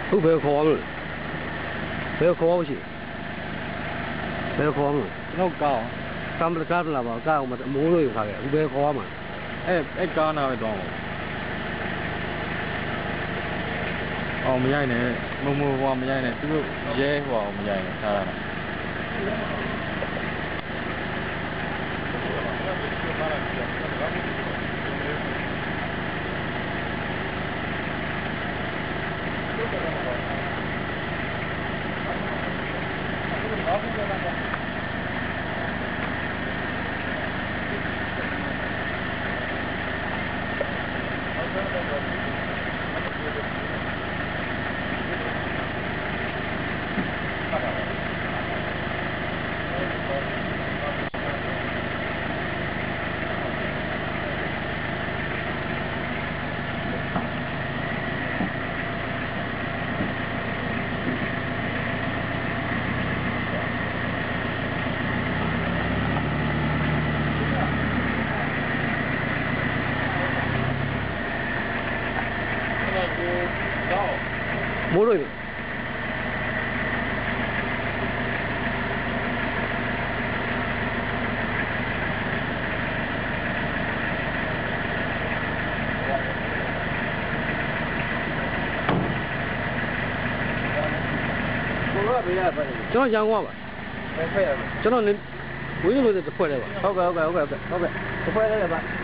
不别ခေါ်လို့ဘယ်ခေါ်ရှိဘယ်ခေါ်မလဲတော့ကောင်းကံပကားလာပါကောင်းမမိုးလို့ခါခဲ့ဘယ်ခေါ်မှာအဲ့ကားနာပဲတော့အောင်မရိုက်နဲ့မမဟိုမရိုက်နဲ့သူတို့ရဲဟိုအောင်မရိုက်နဲ့ထားတာမိုးလို့ကျွန်တော်ရန်ကုန်ပါကျွန်တော်ဝင်းလို့တစ်ဖွဲ့လဲပါဟုတ်ကဲ့တစ်ဖွဲ့လဲပါ